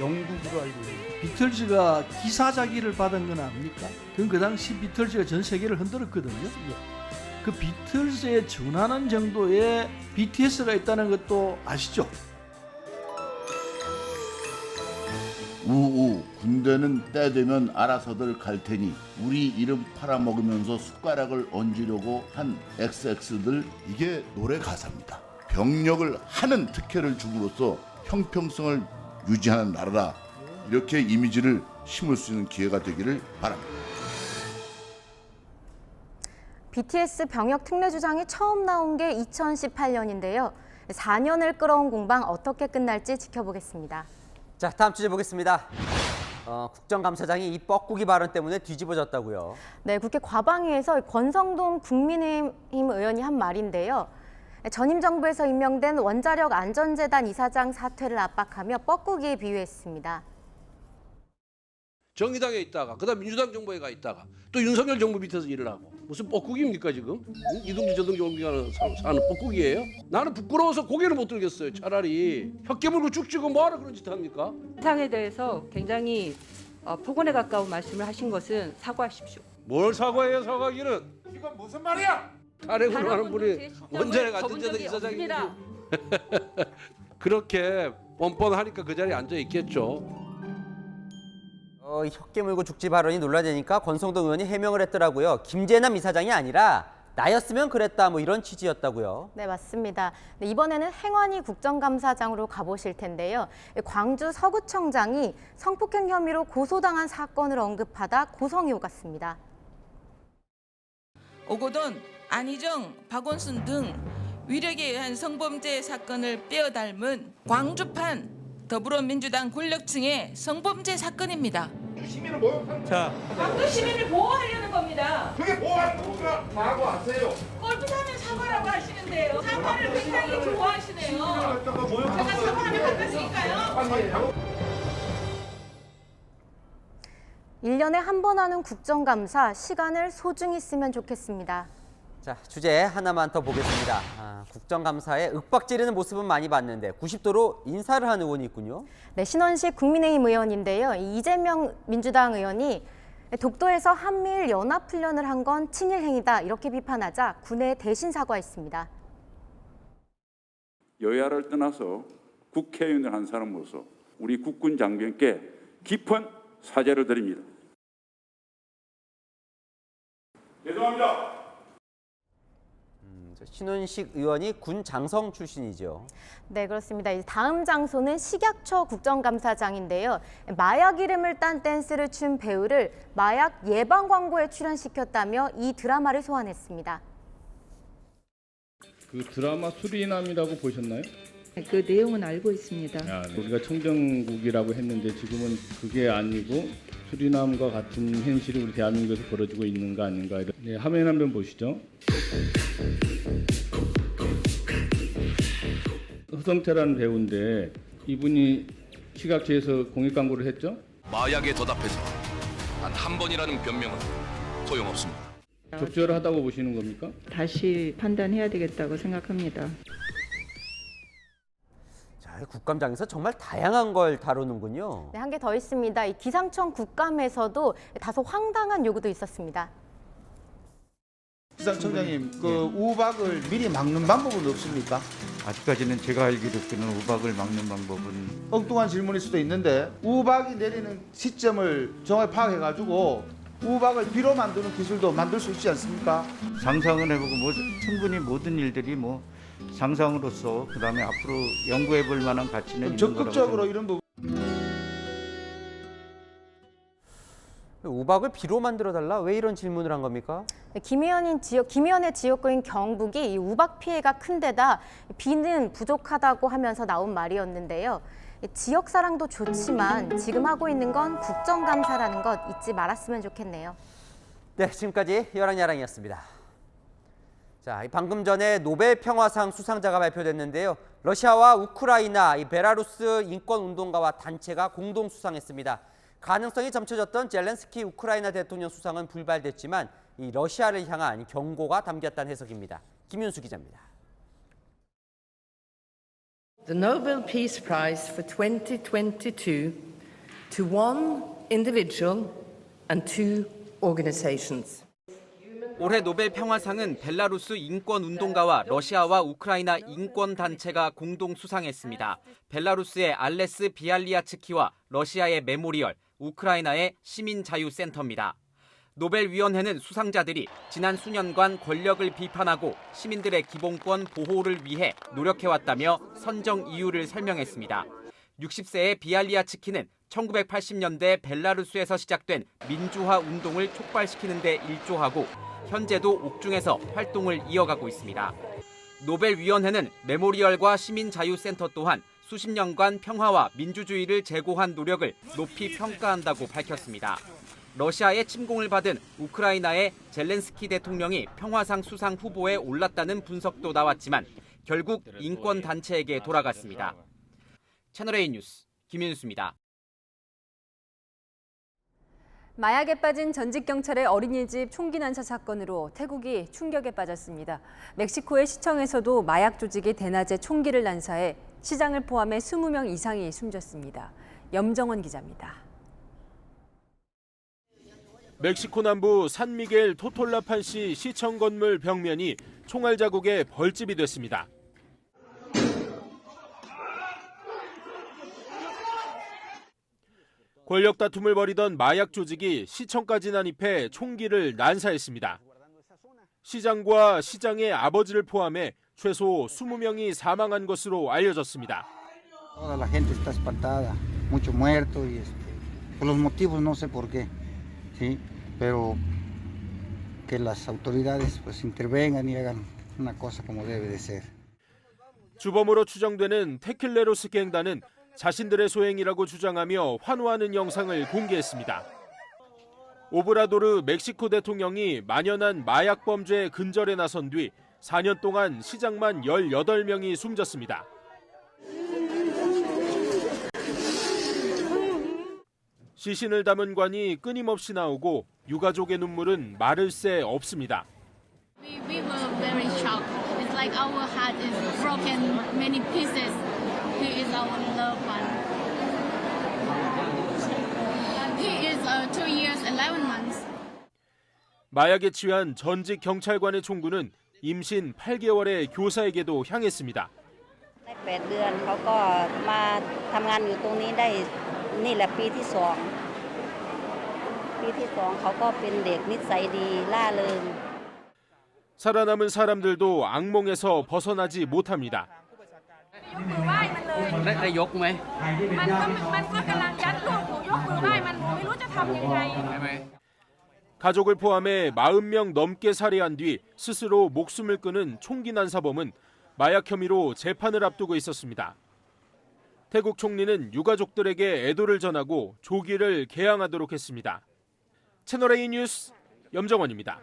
영국으로 알고 있습니다. 비틀즈가 기사자기를 받은 건 압니까? 그건 그 당시 비틀즈가 전 세계를 흔들었거든요. 그 비틀즈에 준하는 정도의 BTS가 있다는 것도 아시죠? 우우 군대는 때 되면 알아서들 갈 테니 우리 이름 팔아먹으면서 숟가락을 얹으려고 한 XX들 이게 노래 가사입니다. 병력을 하는 특혜를 줌으로써 형평성을 유지하는 나라라 이렇게 이미지를 심을 수 있는 기회가 되기를 바랍니다. BTS 병역 특례 주장이 처음 나온 게 2018년인데요. 4년을 끌어온 공방 어떻게 끝날지 지켜보겠습니다. 자, 다음 주제 보겠습니다. 국정감사장이 이 뻐꾸기 발언 때문에 뒤집어졌다고요. 네, 국회 과방위에서 권성동 국민의힘 의원이 한 말인데요. 전임 정부에서 임명된 원자력 안전재단 이사장 사퇴를 압박하며 뻐꾸기에 비유했습니다. 정의당에 있다가 그다음 민주당 정부에 가 있다가 또 윤석열 정부 밑에서 일을 하고 무슨 뻐꾸기입니까 지금? 이동주 저동주 옮겨가는 사는 뻐꾸기예요? 나는 부끄러워서 고개를 못 들겠어요. 차라리 혀 깨물고 쭉 찍고 뭐하러 그런 짓 합니까? 상에 대해서 굉장히 폭언에 가까운 말씀을 하신 것은 사과하십시오. 뭘 사과해요 사과기는? 이건 무슨 말이야? 탄핵으로 하는 분이 원자력 안전재단 이사장이 그렇게 뻔뻔하니까 그 자리에 앉아 있겠죠. 혀 깨물고 죽지 발언이 논란되니까 권성동 의원이 해명을 했더라고요. 김재남 이사장이 아니라 나였으면 그랬다 뭐 이런 취지였다고요. 네, 맞습니다. 네, 이번에는 행안위 국정감사장으로 가보실 텐데요. 광주 서구청장이 성폭행 혐의로 고소당한 사건을 언급하다 고성이 오갔습니다. 오고돈, 안희정, 박원순 등 위력에 의한 성범죄 사건을 빼어닮은 광주판 더불어민주당 권력층의 성범죄 사건입니다. 시민을 모욕합니다. 광주 시민을 보호하려는 겁니다. 그게 보호하는 겁니까? 사과하세요. 골프 사면 사과라고 하시는데요. 사과를 굉장히 좋아하시네요. 제가 사과하면 바꿨으니까요. 1년에 한 번 하는 국정감사, 시간을 소중히 쓰면 좋겠습니다. 자, 주제 하나만 더 보겠습니다. 국정감사에 윽박지르는 모습은 많이 봤는데 90도로 인사를 한 의원이 있군요. 네, 신원식 국민의힘 의원인데요. 이재명 민주당 의원이 독도에서 한미일 연합훈련을 한 건 친일 행위다 이렇게 비판하자 군에 대신 사과했습니다. 여야를 떠나서 국회의원을 한 사람으로서 우리 국군 장병께 깊은 사죄를 드립니다. 죄송합니다. 신원식 의원이 군 장성 출신이죠. 네, 그렇습니다. 다음 장소는 식약처 국정감사장인데요. 마약 이름을 딴 댄스를 춘 배우를 마약 예방 광고에 출연시켰다며 이 드라마를 소환했습니다. 그 드라마 수리남이라고 보셨나요? 그 내용은 알고 있습니다. 우리가 청정국이라고 했는데 지금은 그게 아니고 수리남과 같은 현실이 우리 대한민국에서 벌어지고 있는 거 아닌가. 네, 화면 한번 보시죠. 허성태라는 배우인데 이분이 시각지에서 공익 광고를 했죠. 마약에 도답해서 단 한 번이라는 변명은 소용없습니다. 적절하다고 보시는 겁니까? 다시 판단해야 되겠다고 생각합니다. 자, 국감장에서 정말 다양한 걸 다루는군요. 네, 한 개 더 있습니다. 이 기상청 국감에서도 다소 황당한 요구도 있었습니다. 기상청장님, 그 우박을 미리 막는 방법은 없습니까? 아직까지는 제가 알기로는 우박을 막는 방법은 엉뚱한 질문일 수도 있는데 우박이 내리는 시점을 정확히 파악해가지고 우박을 비로 만드는 기술도 만들 수 있지 않습니까? 상상을 해보고 충분히 모든 일들이 상상으로서 그다음에 앞으로 연구해볼 만한 가치는 있는 적극적으로 거라고 이런 부분. 우박을 비로 만들어달라? 왜 이런 질문을 한 겁니까? 김 의원의 지역구인 경북이 이 우박 피해가 큰 데다 비는 부족하다고 하면서 나온 말이었는데요. 지역 사랑도 좋지만 지금 하고 있는 건 국정감사라는 것 잊지 말았으면 좋겠네요. 네, 지금까지 여랑야랑이었습니다. 자, 방금 전에 노벨 평화상 수상자가 발표됐는데요. 러시아와 우크라이나, 베라루스 인권운동가와 단체가 공동 수상했습니다. 가능성이 점쳐졌던 젤렌스키 우크라이나 대통령 수상은 불발됐지만 이 러시아를 향한 경고가 담겼다는 해석입니다. 김윤수 기자입니다. The Nobel Peace Prize for 2022 to one individual and two organizations. 올해 노벨 평화상은 벨라루스 인권운동가와 러시아와 우크라이나 인권단체가 공동 수상했습니다. 벨라루스의 알레스 비알리아츠키와 러시아의 메모리얼, 우크라이나의 시민자유센터입니다. 노벨위원회는 수상자들이 지난 수년간 권력을 비판하고 시민들의 기본권 보호를 위해 노력해왔다며 선정 이유를 설명했습니다. 60세의 비알리아츠키는 1980년대 벨라루스에서 시작된 민주화 운동을 촉발시키는 데 일조하고 현재도 옥중에서 활동을 이어가고 있습니다. 노벨위원회는 메모리얼과 시민자유센터 또한 수십 년간 평화와 민주주의를 제고한 노력을 높이 평가한다고 밝혔습니다. 러시아의 침공을 받은 우크라이나의 젤렌스키 대통령이 평화상 수상 후보에 올랐다는 분석도 나왔지만 결국 인권단체에게 돌아갔습니다. 채널A 뉴스 김윤수입니다. 마약에 빠진 전직 경찰의 어린이집 총기 난사 사건으로 태국이 충격에 빠졌습니다. 멕시코의 시청에서도 마약 조직이 대낮에 총기를 난사해 시장을 포함해 20명 이상이 숨졌습니다. 염정원 기자입니다. 멕시코 남부 산미겔 토톨라판시 시청 건물 벽면이 총알 자국에 벌집이 됐습니다. 권력 다툼을 벌이던 마약 조직이 시청까지 난입해 총기를 난사했습니다. 시장과 시장의 아버지를 포함해 최소 20명이 사망한 것으로 알려졌습니다. Toda la gente está espantada, mucho muerto y por los motivos no sé por qué, sí, pero que las autoridades pues intervengan y hagan una cosa como debe de ser. 주범으로 추정되는 테킬레로스 갱단은 자신들의 소행이라고 주장하며 환호하는 영상을 공개했습니다. 오브라도르 멕시코 대통령이 만연한 마약 범죄 근절에 나선 뒤 4년 동안 시장만 18명이 숨졌습니다. 시신을 담은 관이 끊임없이 나오고 유가족의 눈물은 마를 새 없습니다. We were very shocked. It's like our heart is broken many pieces. He is our loved one. He is 2 years 11 months. 마약에 취한 전직 경찰관의 총구는 임신 8개월의 교사에게도 향했습니다. 8 เดือนเขาก็มาทำงานอยู่ตรงนี้ได้นี่แหละปีที่ 2. ปีที่ 2เขาก็เป็นเด็กนิสัยดีร่าเริง 살아남은 사람들도 악몽에서 벗어나지 못합니다. ได้ยกไหมมันก็กำลังยัดลูกหนูยกมือไหว้มันหนูไม่รู้จะทำยังไง 가족을 포함해 40명 넘게 살해한 뒤 스스로 목숨을 끊은 총기 난사범은 마약 혐의로 재판을 앞두고 있었습니다. 태국 총리는 유가족들에게 애도를 전하고 조기를 개항하도록 했습니다. 채널A 뉴스 염정원입니다.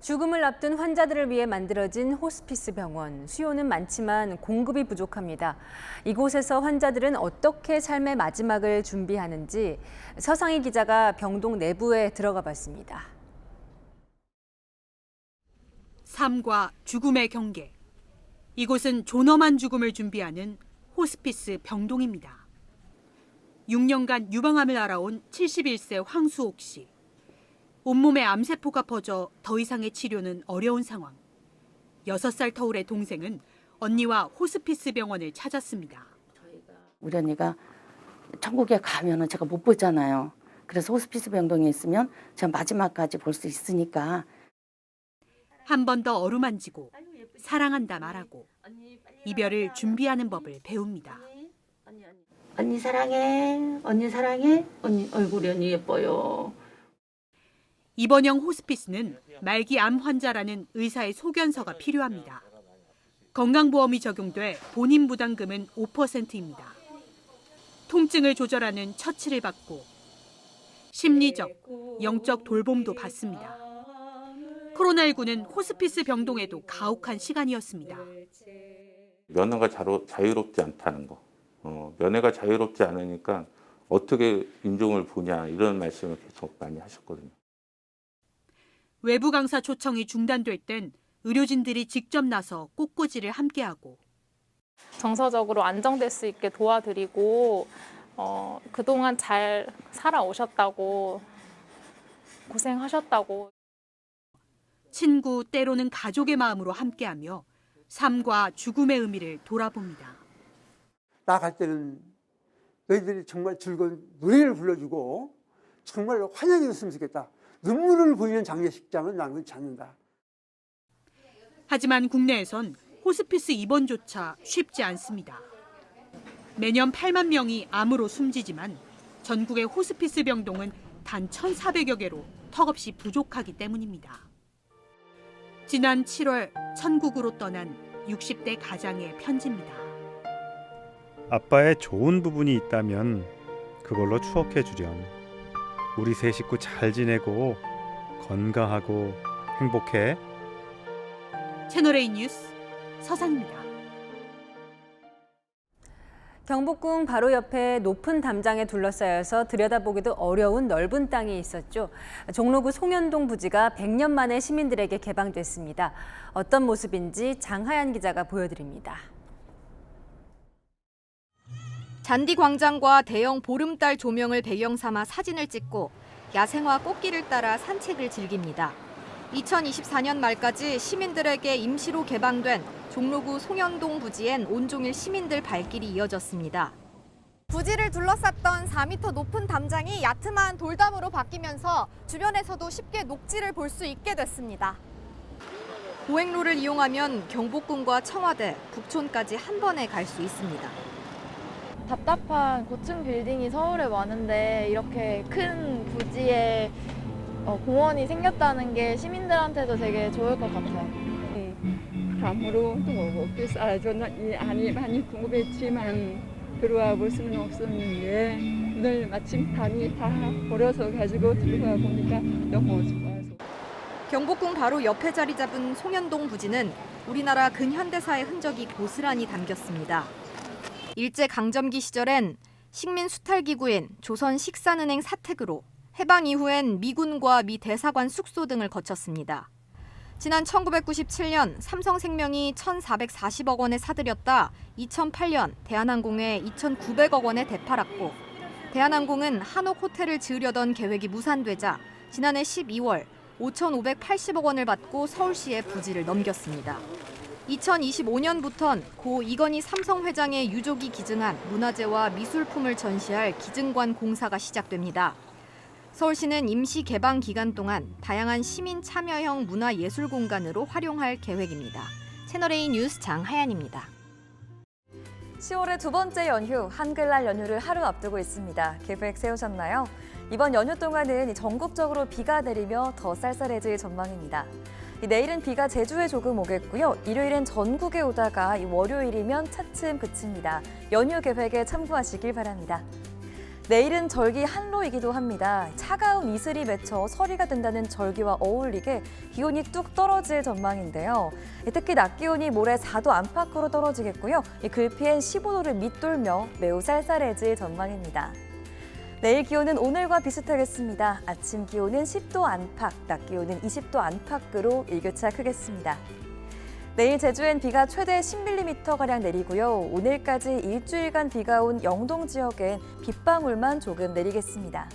죽음을 앞둔 환자들을 위해 만들어진 호스피스 병원. 수요는 많지만 공급이 부족합니다. 이곳에서 환자들은 어떻게 삶의 마지막을 준비하는지 서상희 기자가 병동 내부에 들어가 봤습니다. 삶과 죽음의 경계. 이곳은 존엄한 죽음을 준비하는 호스피스 병동입니다. 6년간 유방암을 앓아온 71세 황수옥 씨. 온몸에 암세포가 퍼져 더 이상의 치료는 어려운 상황. 6살 터울의 동생은 언니와 호스피스 병원을 찾았습니다. 우리 언니가 천국에 가면은 제가 못 보잖아요. 그래서 호스피스 병동에 있으면 제가 마지막까지 볼 수 있으니까. 한 번 더 어루만지고 사랑한다 말하고 이별을 준비하는 법을 배웁니다. 언니 사랑해. 언니 사랑해. 언니 얼굴이 언니 예뻐요. 입원형 호스피스는 말기 암 환자라는 의사의 소견서가 필요합니다. 건강보험이 적용돼 본인 부담금은 5%입니다. 통증을 조절하는 처치를 받고 심리적, 영적 돌봄도 받습니다. 코로나19는 호스피스 병동에도 가혹한 시간이었습니다. 면회가 자유롭지 않다는 거. 면회가 자유롭지 않으니까 어떻게 인종을 보냐 이런 말씀을 계속 많이 하셨거든요. 외부 강사 초청이 중단될 땐 의료진들이 직접 나서 꽃꽂이를 함께하고 정서적으로 안정될 수 있게 도와드리고 그동안 잘 살아오셨다고 고생하셨다고 친구 때로는 가족의 마음으로 함께하며 삶과 죽음의 의미를 돌아봅니다. 나갈 때는 너희들이 정말 즐거운 노래를 불러주고 정말 환영이었으면 좋겠다. 눈물을 보이는 장례식장은 나는 그렇지 않는다. 하지만 국내에선 호스피스 입원조차 쉽지 않습니다. 매년 8만 명이 암으로 숨지지만 전국의 호스피스 병동은 단 1,400여 개로 턱없이 부족하기 때문입니다. 지난 7월 천국으로 떠난 60대 가장의 편지입니다. 아빠의 좋은 부분이 있다면 그걸로 추억해 주렴. 우리 세 식구 잘 지내고 건강하고 행복해. 채널A 뉴스 서상입니다. 경복궁 바로 옆에 높은 담장에 둘러싸여서 들여다보기도 어려운 넓은 땅이 있었죠. 종로구 송현동 부지가 100년 만에 시민들에게 개방됐습니다. 어떤 모습인지 장하얀 기자가 보여드립니다. 잔디광장과 대형 보름달 조명을 배경 삼아 사진을 찍고 야생화 꽃길을 따라 산책을 즐깁니다. 2024년 말까지 시민들에게 임시로 개방된 종로구 송현동 부지엔 온종일 시민들 발길이 이어졌습니다. 부지를 둘러쌌던 4m 높은 담장이 얕음한 돌담으로 바뀌면서 주변에서도 쉽게 녹지를 볼 수 있게 됐습니다. 보행로를 이용하면 경복궁과 청와대, 북촌까지 한 번에 갈 수 있습니다. 답답한 고층 빌딩이 서울에 많은데 이렇게 큰 부지에 공원이 생겼다는 게 시민들한테도 되게 좋을 것 같아요. 아무로도 없게 쌓아줘는 이 안이 많이 궁금했지만 들어와 볼 수는 없었는데 오늘 마침 담이 다 버려서 가지고 들어와 보니까 너무 좋아서. 경복궁 바로 옆에 자리 잡은 송현동 부지는 우리나라 근현대사의 흔적이 고스란히 담겼습니다. 일제강점기 시절엔 식민 수탈기구인 조선식산은행 사택으로 해방 이후엔 미군과 미 대사관 숙소 등을 거쳤습니다. 지난 1997년 삼성생명이 1,440억 원에 사들였다 2008년 대한항공에 2,900억 원에 되팔았고 대한항공은 한옥 호텔을 지으려던 계획이 무산되자 지난해 12월 5,580억 원을 받고 서울시에 부지를 넘겼습니다. 2025년부턴 고 이건희 삼성 회장의 유족이 기증한 문화재와 미술품을 전시할 기증관 공사가 시작됩니다. 서울시는 임시 개방 기간 동안 다양한 시민 참여형 문화예술 공간으로 활용할 계획입니다. 채널A 뉴스 장하얀입니다. 10월의 두 번째 연휴, 한글날 연휴를 하루 앞두고 있습니다. 계획 세우셨나요? 이번 연휴 동안은 전국적으로 비가 내리며 더 쌀쌀해질 전망입니다. 내일은 비가 제주에 조금 오겠고요. 일요일엔 전국에 오다가 월요일이면 차츰 그칩니다. 연휴 계획에 참고하시길 바랍니다. 내일은 절기 한로이기도 합니다. 차가운 이슬이 맺혀 서리가 된다는 절기와 어울리게 기온이 뚝 떨어질 전망인데요. 특히 낮 기온이 모레 4도 안팎으로 떨어지겠고요. 글피엔 15도를 밑돌며 매우 쌀쌀해질 전망입니다. 내일 기온은 오늘과 비슷하겠습니다. 아침 기온은 10도 안팎, 낮 기온은 20도 안팎으로 일교차 크겠습니다. 내일 제주엔 비가 최대 10mm가량 내리고요. 오늘까지 일주일간 비가 온 영동 지역엔 빗방울만 조금 내리겠습니다.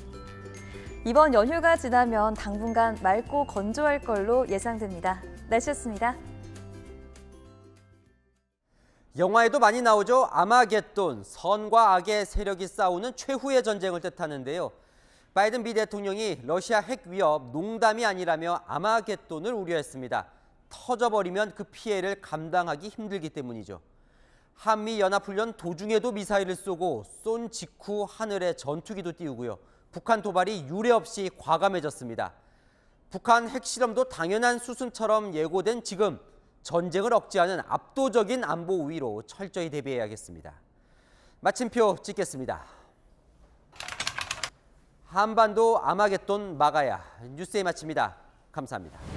이번 연휴가 지나면 당분간 맑고 건조할 걸로 예상됩니다. 날씨였습니다. 영화에도 많이 나오죠. 아마겟돈, 선과 악의 세력이 싸우는 최후의 전쟁을 뜻하는데요. 바이든 미 대통령이 러시아 핵 위협 농담이 아니라며 아마겟돈을 우려했습니다. 터져버리면 그 피해를 감당하기 힘들기 때문이죠. 한미연합훈련 도중에도 미사일을 쏘고 쏜 직후 하늘에 전투기도 띄우고요. 북한 도발이 유례 없이 과감해졌습니다. 북한 핵실험도 당연한 수순처럼 예고된 지금 전쟁을 억제하는 압도적인 안보 우위로 철저히 대비해야겠습니다. 마침표 찍겠습니다. 한반도 아마겟돈 막아야. 뉴스에 마칩니다. 감사합니다.